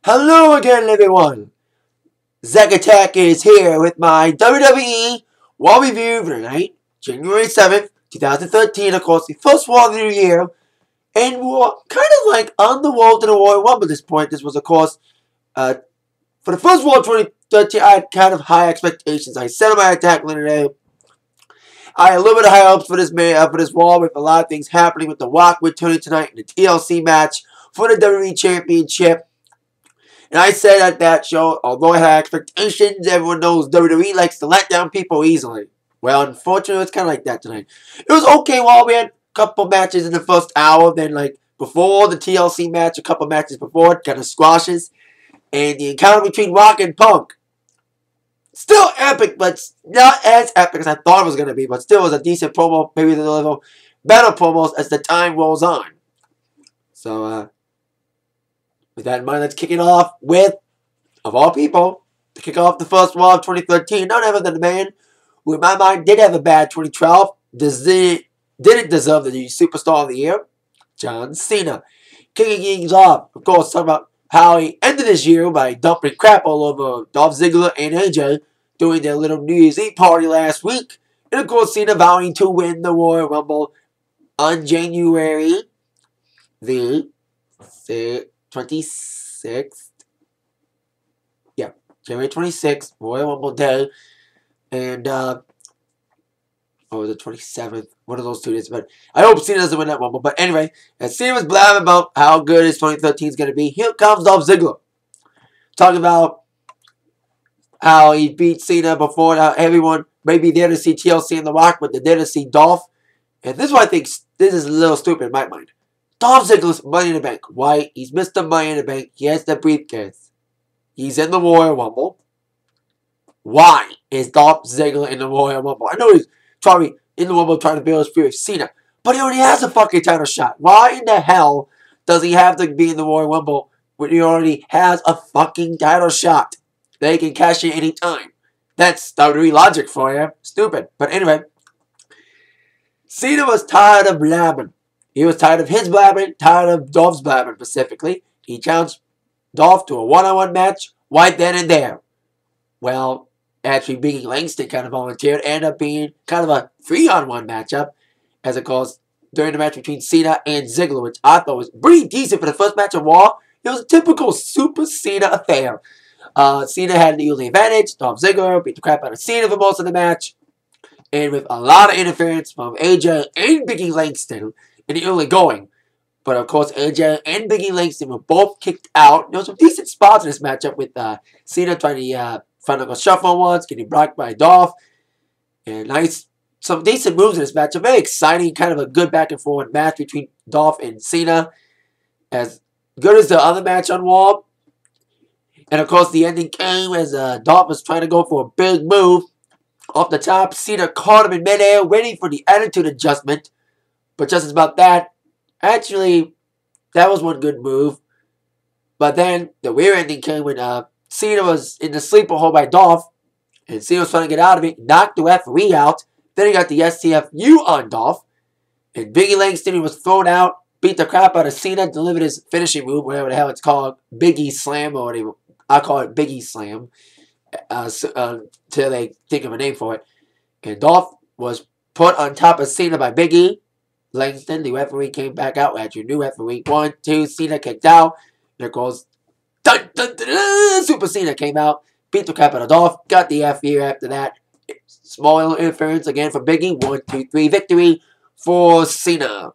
Hello again, everyone. Zack Attack is here with my WWE Raw review for tonight, January 7th, 2013. Of course, the first Raw of the new year, and we're kind of like on the road to the Royal Rumble at this point. This was, of course, for the first Raw of 2013. I had kind of high expectations. I said on my attack today, I had a little bit of high hopes for this Raw, with a lot of things happening with The Rock returning tonight in the TLC match for the WWE Championship. And I said at that show, although I had expectations, everyone knows WWE likes to let down people easily. Well, unfortunately, it's kind of like that tonight. It was okay while we had a couple matches in the first hour. Then, like, before the TLC match, a couple matches before, it kind of squashes. And the encounter between Rock and Punk. Still epic, but not as epic as I thought it was going to be. But still was a decent promo. Maybe a little better promos as the time rolls on. So, with that in mind, let's kick it off with, of all people, to kick off the first Raw of 2013, none other than the man who, in my mind, did have a bad 2012, didn't deserve the Superstar of the Year, John Cena. Kicking things off, of course, talking about how he ended this year by dumping crap all over Dolph Ziggler and AJ during their little New Year's Eve party last week. And, of course, Cena vowing to win the Royal Rumble on January the 26th. Yeah, January 26th, Royal Rumble Day. And, the 27th. One of those 2 days. But I hope Cena doesn't win that Rumble. But anyway, as Cena was blabbing about how good his 2013 is going to be, here comes Dolph Ziggler. Talking about how he beat Cena before, and how everyone may be there to see TLC and The Rock, but they're there to see Dolph. And this is why I think this is a little stupid in my mind. Dolph Ziggler's Money in the Bank. Why? He's Mr. Money in the Bank. He has the briefcase. He's in the Royal Rumble. Why is Dolph Ziggler in the Royal Rumble? I know he's probably in the Rumble trying to build his feud with Cena, but he already has a fucking title shot. Why in the hell does he have to be in the Royal Rumble when he already has a fucking title shot that he can cash in any time? That's WWE logic for you. Stupid. But anyway, Cena was tired of blabbing. He was tired of his blabbing, tired of Dolph's blabbing specifically. He challenged Dolph to a one-on-one match right then and there. Well, actually, Biggie Langston kind of volunteered. Ended up being kind of a 3-on-1 matchup, as it calls, during the match between Cena and Ziggler, which I thought was pretty decent for the first match of Raw. It was a typical Super Cena affair. Cena had the early advantage. Dolph Ziggler beat the crap out of Cena for most of the match. And with a lot of interference from AJ and Biggie Langston in the early going. But of course, AJ and Biggie Langston were both kicked out. There was some decent spots in this matchup with Cena trying to find a shuffle once, getting blocked by Dolph. And some decent moves in this match. A very exciting, kind of a good back and forth match between Dolph and Cena. As good as the other match on Raw. And of course, the ending came as Dolph was trying to go for a big move. Off the top, Cena caught him in midair, waiting for the attitude adjustment. But just as about that, actually, that was one good move. But then the rear ending came when Cena was in the sleeper hold by Dolph. And Cena was trying to get out of it, knocked the referee out. Then he got the STFU on Dolph. And Biggie Langston was thrown out, beat the crap out of Cena, delivered his finishing move, whatever the hell it's called. Biggie Slam, or whatever. I call it Biggie Slam. Until they think of a name for it. And Dolph was put on top of Cena by Biggie Langston. The referee came back out at your new referee. 1, 2, Cena kicked out. There goes dun, dun, dun, dun, Super Cena came out, beat the crap out of Dolph, got the F here after that. Small interference again for Biggie. 1, 2, 3, victory for Cena.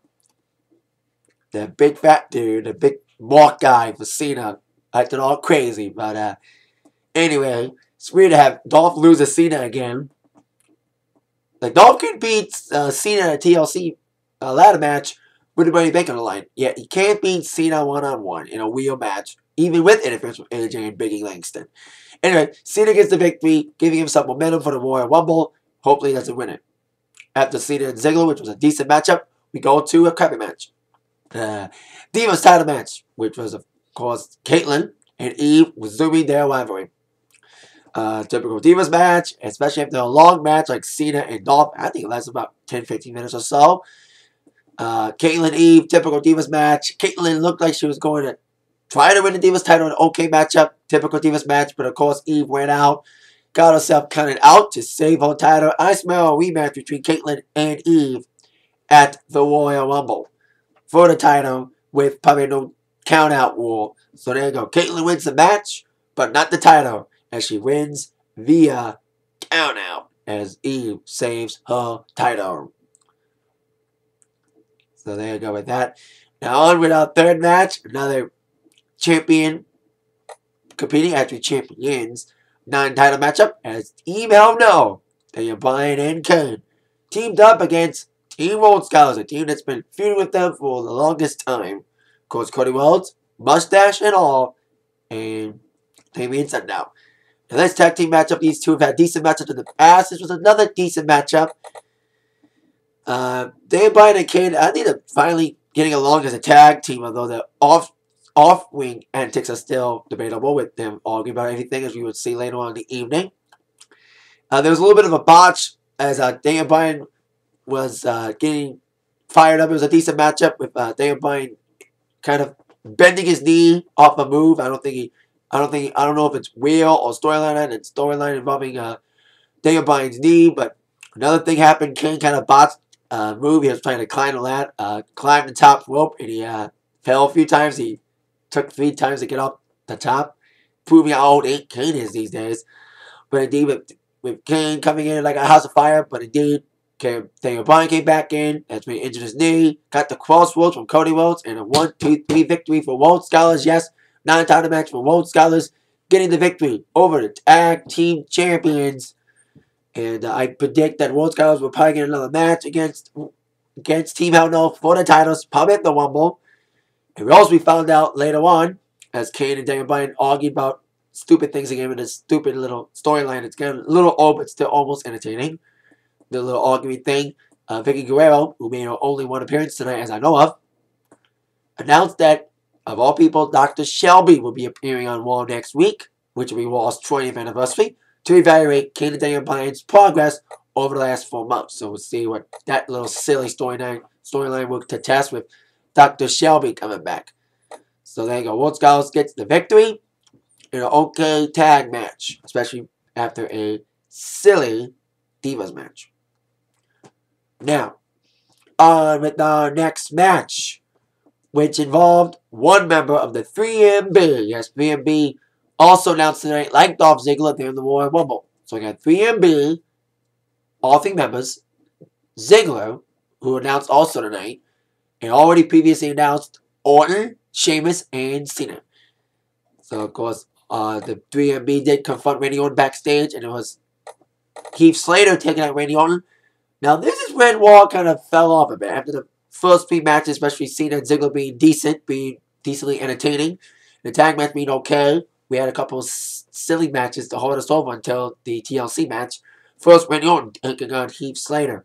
The big fat dude, the big walk guy for Cena. Acting all crazy, but anyway, it's weird to have Dolph lose to Cena again. Like, Dolph could beat Cena in a TLC ladder match with the Money Bank on the line. Yet he can't beat Cena one-on-one in a wheel match, even with interference from AJ and Biggie Langston. Anyway, Cena gets the victory, giving him some momentum for the Royal Rumble. Hopefully he doesn't win it. After Cena and Ziggler, which was a decent matchup, we go to a crappy match. Divas title match, which was, of course, Caitlyn and Eve resuming their rivalry. Typical Divas match, especially after a long match like Cena and Dolph. I think it lasts about 10-15 minutes or so. Caitlyn Eve, typical Divas match. Caitlyn looked like she was going to Tried to win the Divas title in an okay matchup, typical Divas match, but of course Eve went out, got herself counted out to save her title. I smell a rematch between Caitlyn and Eve at the Royal Rumble for the title with probably no count out rule. So there you go. Caitlyn wins the match, but not the title, as she wins via count out as Eve saves her title. So there you go with that. Now on with our third match, another champion competing, actually champions, non-title matchup as Team Hell No, Daniel Bryan and Kane, teamed up against Team Old Scholars, a team that's been feuding with them for the longest time. Of course, Cody Rhodes, mustache and all, and Damien Sandow. Now this tag team matchup, these two have had decent matchups in the past. This was another decent matchup. Daniel Bryan and Kane, I think they're finally getting along as a tag team, although the off-wing antics are still debatable with them arguing about everything, as we would see later on in the evening. There was a little bit of a botch as Daniel Bryan was getting fired up. It was a decent matchup with Daniel Bryan kind of bending his knee off a move. I don't know if it's real or storyline, and storyline involving Daniel Bryan's knee, but another thing happened. Kane kind of botched move. He was trying to climb the top rope, and he fell a few times. He took 3 times to get up the top, proving how old Kane is these days. But indeed, with Kane coming in like a house of fire, but indeed, Daniel Bryan came back in as he injured his knee, got the crossroads from Cody Rhodes, and a 1-2-3 victory for Rhodes Scholars. Yes, non-title match for Rhodes Scholars, getting the victory over the tag team champions. And I predict that Rhodes Scholars will probably get another match against Team Hell No for the titles, probably at the Rumble. And we found out later on, as Kane and Daniel Bryan argued about stupid things again with this stupid little storyline. It's getting a little old, but still almost entertaining. The little arguing thing. Vicky Guerrero, who made her only one appearance tonight, as I know of, announced that, of all people, Dr. Shelby will be appearing on Raw next week, which will be Raw's 20th anniversary, to evaluate Kane and Daniel Bryan's progress over the last 4 months. So we'll see what that little silly storyline will test with Dr. Shelby coming back. So there you go. Rhodes Scholars gets the victory in an okay tag match, especially after a silly Divas match. Now, on with our next match, which involved one member of the 3MB. Yes, 3MB also announced tonight, like Dolph Ziggler, they're in the Royal Rumble. So we got 3MB, all 3 members, Ziggler, who announced also tonight, and already previously announced Orton, Sheamus, and Cena. So, of course, the 3MB did confront Randy Orton backstage, and it was Heath Slater taking out Randy Orton. Now, this is when Raw kind of fell off a bit. After the first 3 matches, especially Cena and Ziggler being decently entertaining, the tag match being okay. We had a couple of silly matches to hold us over until the TLC match. First, Randy Orton taking on Heath Slater.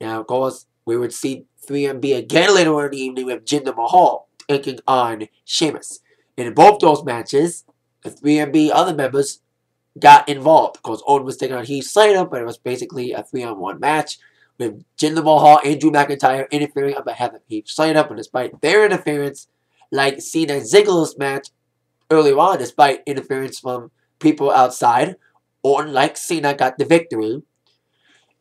Now, of course, we would see 3MB again later on in the evening with Jinder Mahal taking on Sheamus. And in both those matches, the 3MB other members got involved. Of course, Orton was taking on Heath Slater, but it was basically a 3-on-1 match with Jinder Mahal and Drew McIntyre interfering on behalf of Heath Slater. But despite their interference, like Cena and Ziggler's match earlier on, despite interference from people outside, Orton, like Cena, got the victory.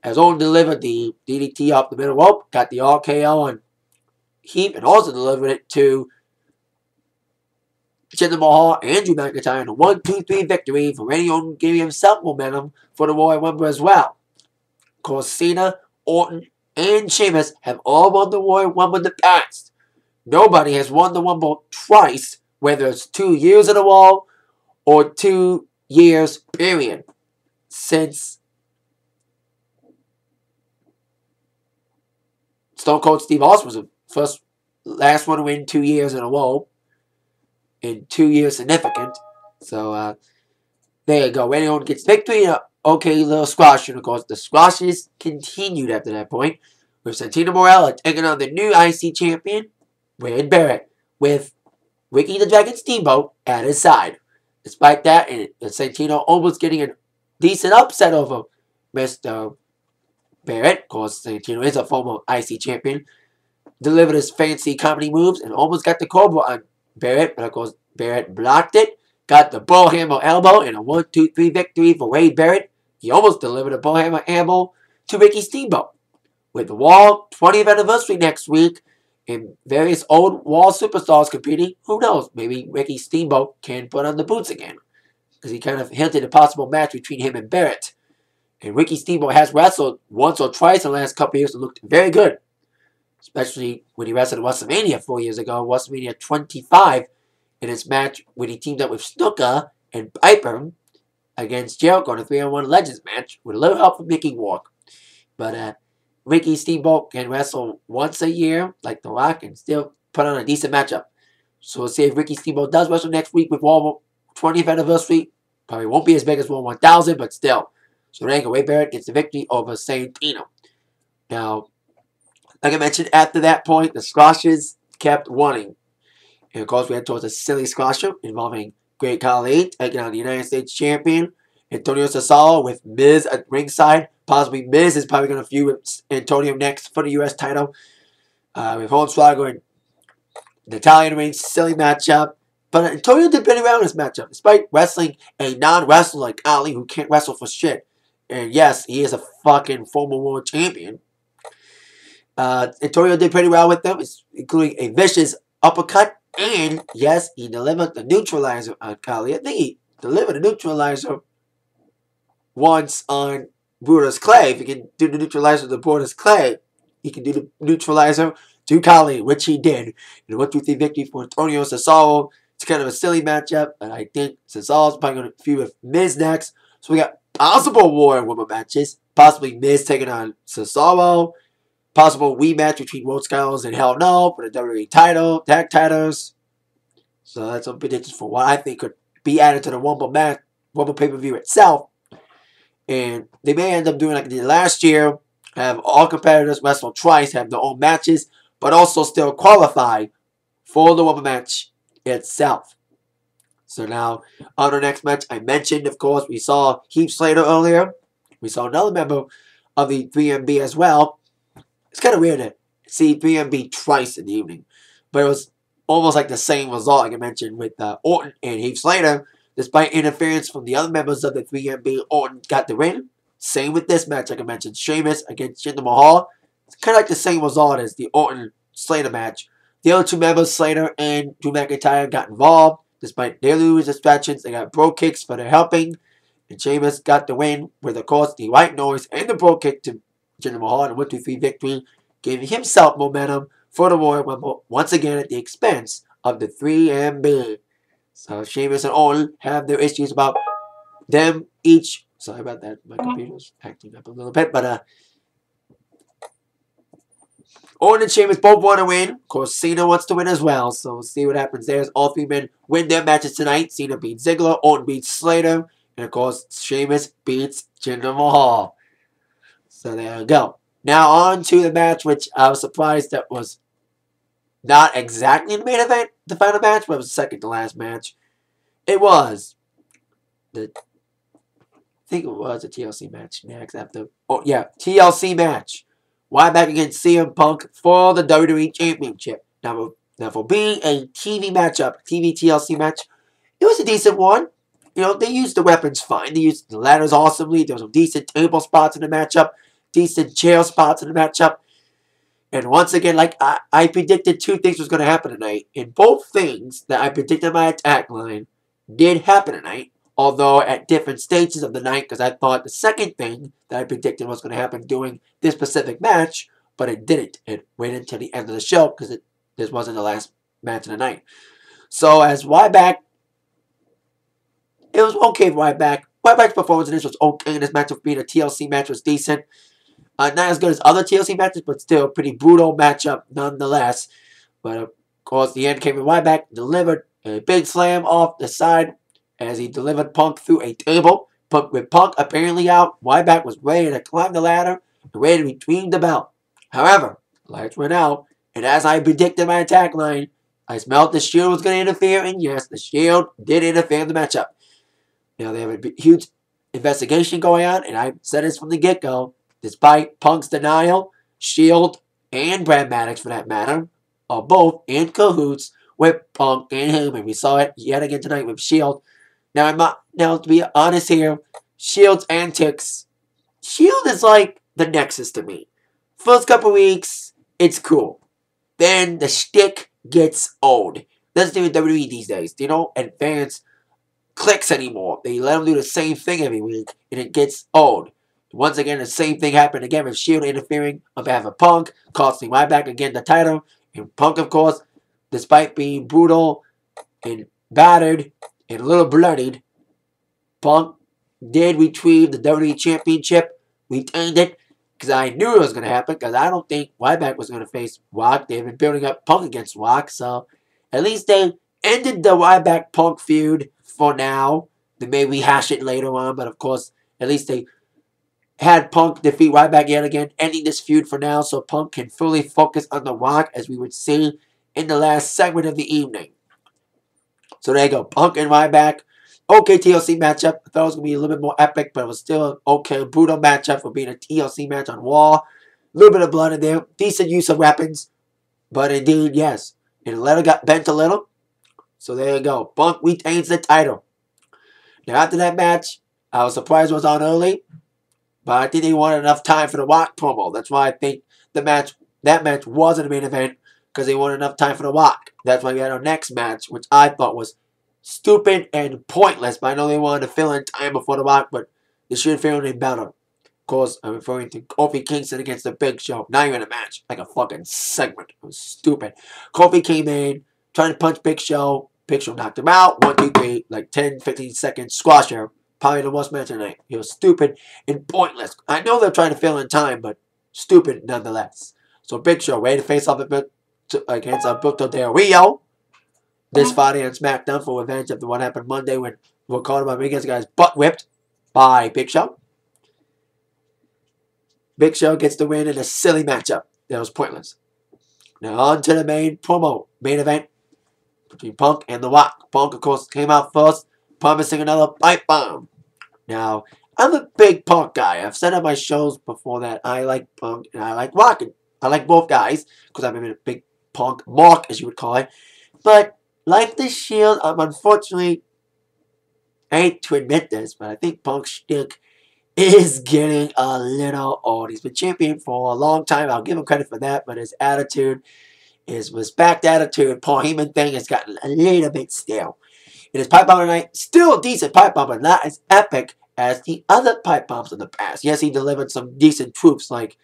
As Orton delivered the DDT off the middle rope, got the RKO on Heath, and also delivered it to Jinder Mahal and Drew McIntyre in a 1-2-3 victory for Randy Orton, giving himself momentum for the Royal Rumble as well. Of course, Cena, Orton, and Sheamus have all won the Royal Rumble in the past. Nobody has won the Rumble twice, whether it's 2 years in a row or 2 years, period, since Stone Cold Steve Austin was the last one to win 2 years in a row. In 2 years significant. So, there you go. Randy Orton gets victory. Okay, little squash. And of course, the squashes continued after that point. With Santino Marella taking on the new IC champion, Wade Barrett, with Ricky the Dragon Steamboat at his side. Despite that, and Santino almost getting a decent upset over Mr. Barrett. Of course, Santino is a former IC champion. Delivered his fancy comedy moves and almost got the Cobra on Barrett, but of course, Barrett blocked it, got the bullhammer elbow, and a 1-2-3 victory for Wade Barrett. He almost delivered a bullhammer elbow to Ricky Steamboat. With the Wall 20th anniversary next week, and various old Wall superstars competing, who knows? Maybe Ricky Steamboat can put on the boots again. Because he kind of hinted a possible match between him and Barrett. And Ricky Steamboat has wrestled once or twice in the last couple of years and looked very good. Especially when he wrestled at WrestleMania 4 years ago, WrestleMania 25, in his match when he teamed up with Snuka and Piper against Jericho in a 3-on-1 Legends match with a little help from Mickey Rourke. But Ricky Steamboat can wrestle once a year, like The Rock, and still put on a decent matchup. So we'll see if Ricky Steamboat does wrestle next week with Raw 20th anniversary. Probably won't be as big as Raw 1000, but still. So there you go. Wade Barrett gets the victory over Santino. Now, like I mentioned, after that point, the squashes kept winning. And of course, we head towards a silly squasher involving Great Khali taking on the United States champion Antonio Cesaro with Miz at ringside. Possibly Miz is probably going to feud with Antonio next for the U.S. title. With Hornswoggle and the Italian Reigns, silly matchup. But Antonio did pretty well in this matchup, despite wrestling a non-wrestler like Ali who can't wrestle for shit. And yes, he is a fucking former world champion. Antonio did pretty well with them, including a vicious uppercut. And yes, he delivered the neutralizer on Khali. I think he delivered the neutralizer once on Brutus Clay. If he can do the neutralizer to Brutus Clay, he can do the neutralizer to Khali, which he did. And a 1-2-3 victory for Antonio Cesaro. It's kind of a silly matchup, but I think Cesaro's probably going to feud with Miz next. So we got possible War Women matches. Possibly Miz taking on Cesaro. Possible rematch between World Scholars and Hell No for the WWE title, tag titles. So that's some predictions for what I think could be added to the Rumble match, Rumble pay-per-view itself. And they may end up doing like they did last year, have all competitors wrestle twice, have their own matches, but also still qualify for the Rumble match itself. So now, on our next match, I mentioned, of course, we saw Heath Slater earlier. We saw another member of the 3MB as well. It's kind of weird to see 3MB twice in the evening. But it was almost like the same result, like I mentioned, with Orton and Heath Slater. Despite interference from the other members of the 3MB, Orton got the win. Same with this match, like I mentioned. Sheamus against Jinder Mahal. It's kind of like the same result as the Orton-Slater match. The other two members, Slater and Drew McIntyre, got involved. Despite their losing distractions, they got bro kicks for their helping. And Sheamus got the win with, of course, the white noise and the bro kick to Jinder Mahal in a 1-2-3 victory, giving himself momentum for the Royal Rumble once again at the expense of the 3MB. So Sheamus and Orton have their issues about them each. Sorry about that. My computer's acting up a little bit. But Orton and Sheamus both want to win. Of course, Cena wants to win as well. So we'll see what happens there as all three men win their matches tonight. Cena beats Ziggler. Orton beats Slater. And of course, Sheamus beats Jinder Mahal. So there we go. Now on to the match, which I was surprised that was not exactly the main event, the final match, but it was the second to last match. It was I think it was a TLC match next after. Oh yeah, TLC match. Ryback against CM Punk for the WWE Championship. Now for being a TV matchup, TV TLC match, it was a decent one. You know, they used the weapons fine. They used the ladders awesomely. There was some decent table spots in the matchup. Decent chair spots in the matchup. And once again, like I predicted, two things was going to happen tonight. And both things that I predicted in my attack line did happen tonight. Although at different stages of the night, because I thought the second thing that I predicted was going to happen during this specific match, but it didn't. It waited until the end of the show because this wasn't the last match of the night. So as Ryback, it was okay for Ryback. Ryback's performance in this was okay. This match of being a TLC match was decent. Not as good as other TLC matches, but still a pretty brutal matchup nonetheless. But of course, the end came when Ryback delivered a big slam off the side as he delivered Punk through a table. But with Punk apparently out, Ryback was ready to climb the ladder and ready to retrieve the belt. However, lights went out, and as I predicted in my attack line, I smelled the Shield was going to interfere, and yes, the Shield did interfere in the matchup. Now, they have a huge investigation going on, and I said this from the get-go. Despite Punk's denial, Shield and Brad Maddox, for that matter, are both in cahoots with Punk and him, and we saw it yet again tonight with Shield. Now to be honest here, Shield's antics. Shield is like the Nexus to me. First couple weeks, it's cool. Then the shtick gets old. That's the WWE these days. They don't advance clicks anymore. They let them do the same thing every week, and it gets old. Once again, the same thing happened again with Shield interfering on behalf of Punk, costing Ryback again the title. And Punk, of course, despite being brutal and battered and a little bloodied, Punk did retrieve the WWE Championship, retained it, because I knew it was going to happen, because I don't think Ryback was going to face Rock. They've been building up Punk against Rock, so at least they ended the Ryback-Punk feud for now. They may rehash it later on, but of course, at least they had Punk defeat Ryback yet again, ending this feud for now, so Punk can fully focus on The Rock, as we would see in the last segment of the evening. So there you go, Punk and Ryback. Okay TLC matchup. I thought it was going to be a little bit more epic, but it was still an okay, brutal matchup for being a TLC match on Raw. A little bit of blood in there. Decent use of weapons. But indeed, yes. And the letter got bent a little. So there you go. Punk retains the title. Now after that match, I was surprised it was on early. But I think they wanted enough time for the Rock promo. That's why I think that match wasn't a main event. Because they wanted enough time for the Rock. That's why we had our next match, which I thought was stupid and pointless. But I know they wanted to fill in time before the Rock, but they should have filled in better. Of course, I'm referring to Kofi Kingston against the Big Show. Not even a match. Like a fucking segment. It was stupid. Kofi came in, trying to punch Big Show. Big Show knocked him out. 1, 2, 3. Like 10, 15 seconds. Squasher. Probably the worst match tonight. It was stupid and pointless. I know they're trying to fill in time, but stupid nonetheless. So Big Show ready to face off against Alberto Del Rio this Friday on SmackDown for revenge after what happened Monday when Ricardo Rodriguez got his butt whipped by Big Show. Big Show gets the win in a silly matchup that was pointless. Now on to the main event between Punk and The Rock. Punk, of course, came out first, promising another pipe bomb. Now, I'm a big Punk guy. I've said on my shows before that I like Punk and I like Rock. I like both guys because I'm a big Punk mark, as you would call it. But like the Shield, I'm unfortunately, I hate to admit this, but I think Punk's shtick is getting a little old. He's been champion for a long time. I'll give him credit for that, but his attitude, his respect attitude, Paul Heyman thing has gotten a little bit stale. And his pipe bomb tonight, still a decent pipe bomb, but not as epic as the other pipe bombs in the past. Yes, he delivered some decent troops, like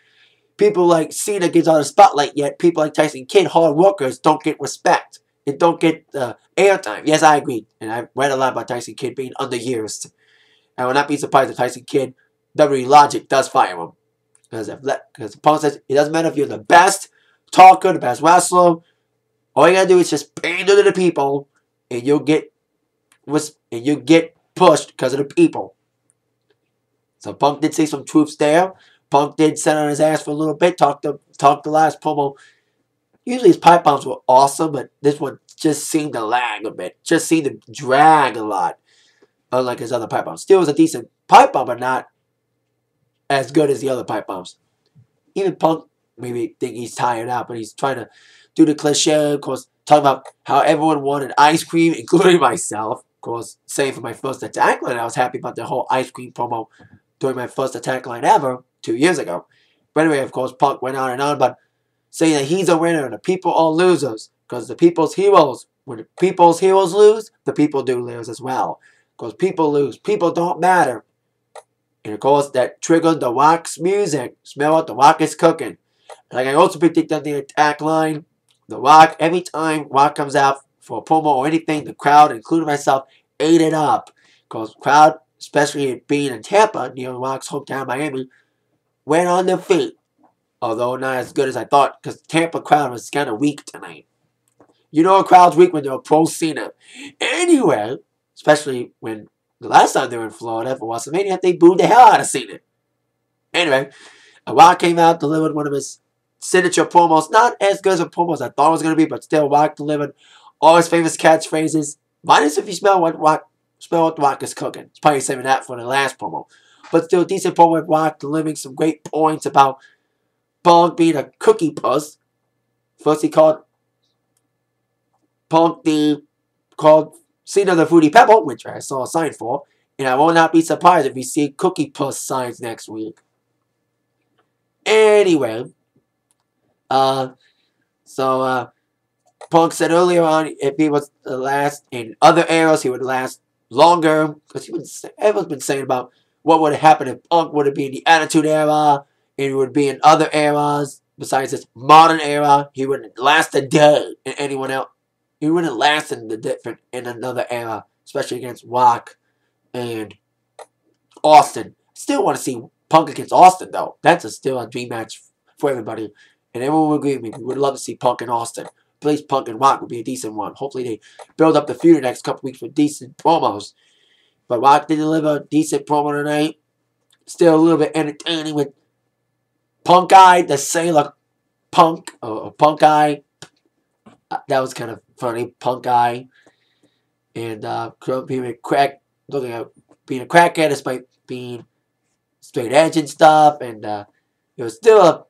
people like Cena gets on the spotlight, yet people like Tyson Kidd, hard workers, don't get respect. It don't get airtime. Yes, I agree. And I've read a lot about Tyson Kidd being underused. I will not be surprised if Tyson Kidd, WWE Logic, does fire him. Because the Punk says, it doesn't matter if you're the best talker, the best wrestler. All you gotta do is just pander to the people, and you'll get pushed because of the people. So Punk did say some truths there. Punk did sit on his ass for a little bit, talked the last promo. Usually his pipe bombs were awesome, but this one just seemed to lag a bit. Just seemed to drag a lot. Unlike his other pipe bombs. Still was a decent pipe bomb, but not as good as the other pipe bombs. Even Punk maybe think he's tired out, but he's trying to do the cliche, of course, talking about how everyone wanted ice cream, including myself. Of course, same for my first attack line. I was happy about the whole ice cream promo during my first attack line ever 2 years ago. But anyway, of course, Punk went on and on about saying that he's a winner and the people are losers. Because the people's heroes, when the people's heroes lose, the people do lose as well. Because people lose. People don't matter. And of course, that triggered The Rock's music. Smell what The Rock is cooking. Like I also predict on the attack line, The Rock, every time Rock comes out for a promo or anything, the crowd, including myself, ate it up. Because crowd, especially it being in Tampa, near Rock's hometown, Miami, went on their feet. Although not as good as I thought, because Tampa crowd was kind of weak tonight. You know a crowd's weak when they're pro Cena. Anyway, especially when the last time they were in Florida for WrestleMania, they booed the hell out of Cena. Anyway, Rock came out, delivered one of his signature promos. Not as good as a promo as I thought it was going to be, but still Rock delivered all his famous catchphrases. Minus if you smell what The Rock is cooking. It's probably saving that for the last promo. But still, decent promo with Rock delivering some great points about Punk being a cookie puss. First he called Punk called Cena the Fruity Pebble, which I saw a sign for, and I will not be surprised if we see Cookie Puss signs next week. Anyway, Punk said earlier on if he was the last in other eras, he would last longer, because everyone's been saying about what would have happened if Punk would have been in the Attitude Era, and he would be in other eras besides this modern era. He wouldn't last a day in anyone else. He wouldn't last in another era, especially against Rock and Austin. Still want to see Punk against Austin, though. That's still a dream match for everybody. And everyone will agree with me. We would love to see Punk and Austin. Please, Punk and Rock would be a decent one. Hopefully they build up the feud the next couple weeks with decent promos. But Rock did deliver a decent promo tonight. Still a little bit entertaining with Punk Eye, the Sailor Punk, or Punk Eye. That was kind of funny, Punk Eye. And being a crackhead despite being straight edge and stuff. And it was still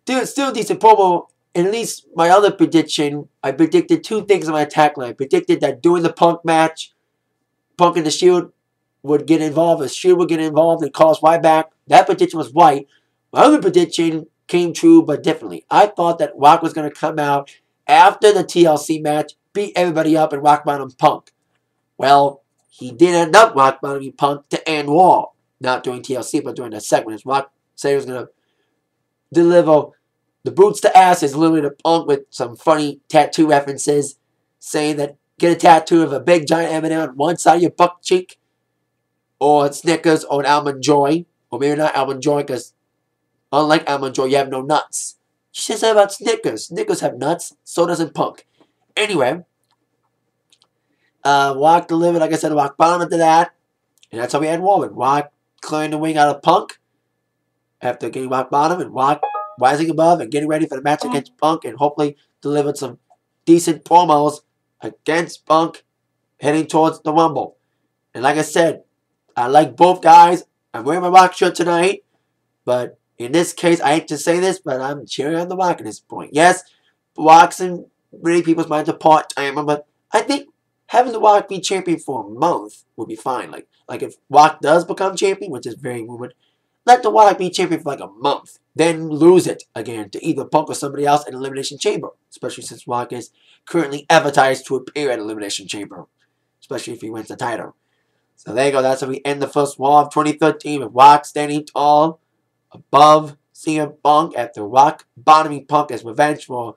a decent promo. And at least my other prediction, I predicted two things on my attack line. I predicted that during the Punk match, Punk and the Shield would get involved. The Shield would get involved and cause Ryback. That prediction was right. My other prediction came true, but differently. I thought that Rock was going to come out after the TLC match, beat everybody up, and rock bottom Punk. Well, he did end up rock bottoming Punk to end Raw. Not during TLC, but during that segment. As Rock said he was going to deliver the boots to asses, literally to Punk with some funny tattoo references, saying that get a tattoo of a big giant M&M on one side of your butt cheek, or Snickers, or an Almond Joy, or maybe not Almond Joy, because unlike Almond Joy, you have no nuts. You should say about Snickers. Snickers have nuts, so doesn't Punk. Anyway, Rock delivered, like I said, Rock bottom into that, and that's how we had Raw with Rock clearing the wing out of Punk after getting Rock bottom, and Rock rising above and getting ready for the match against Punk, and hopefully delivered some decent promos against Punk heading towards the Rumble. And like I said, I like both guys. I'm wearing my Rock shirt tonight, but in this case, I hate to say this, but I'm cheering on the Rock at this point. Yes, Rock's in many people's minds a part-timer, but I think having the Rock be champion for a month would be fine. Like if Rock does become champion, which is very rumored, let the Rock be champion for like a month. Then lose it again to either Punk or somebody else in Elimination Chamber. Especially since Rock is currently advertised to appear at Elimination Chamber. Especially if he wins the title. So there you go. That's how we end the first Raw of 2013 with Rock standing tall above CM Punk after Rock bottoming Punk as revenge for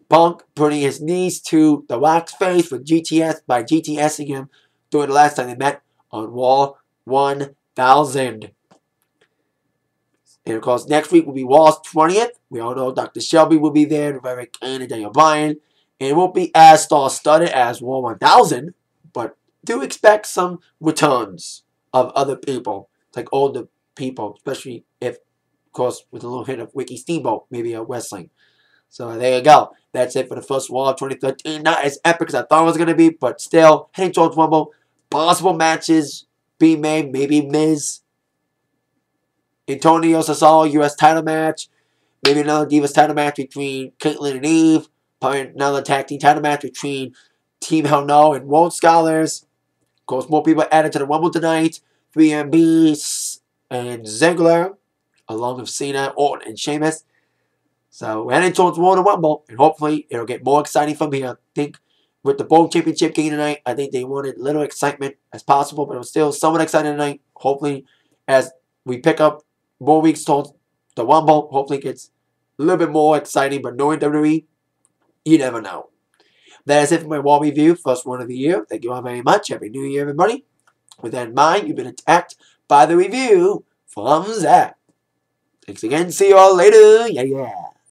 Punk putting his knees to the Rock's face with GTS by GTSing him during the last time they met on Raw 1000. And of course, next week will be Raw's 20th. We all know Dr. Shelby will be there, Eric Kane and Daniel Bryan. And it won't be as star-studded as Raw 1000, but do expect some returns of other people, like older people, especially if, of course, with a little hint of Ricky Steamboat, maybe a wrestling. So there you go. That's it for the first Raw of 2013. Not as epic as I thought it was going to be, but still heading towards Rumble. Possible matches being made, maybe Miz, Antonio Cesaro U.S. title match. Maybe another Divas title match between Caitlyn and Eve. Probably another tag team title match between Team Hell No and World Scholars. Of course, more people added to the Rumble tonight. 3MB and Ziggler, along with Cena, Orton, and Sheamus. So we're heading towards Royal Rumble, and hopefully it'll get more exciting from here. I think with the World Championship game tonight, I think they wanted little excitement as possible, but it was still somewhat exciting tonight. Hopefully, as we pick up more weeks towards the Rumble, hopefully it gets a little bit more exciting, but knowing WWE, you never know. That is it for my Raw review, first one of the year. Thank you all very much. Happy New Year, everybody. With that in mind, you've been attacked by the review from Zach. Thanks again. See you all later. Yeah.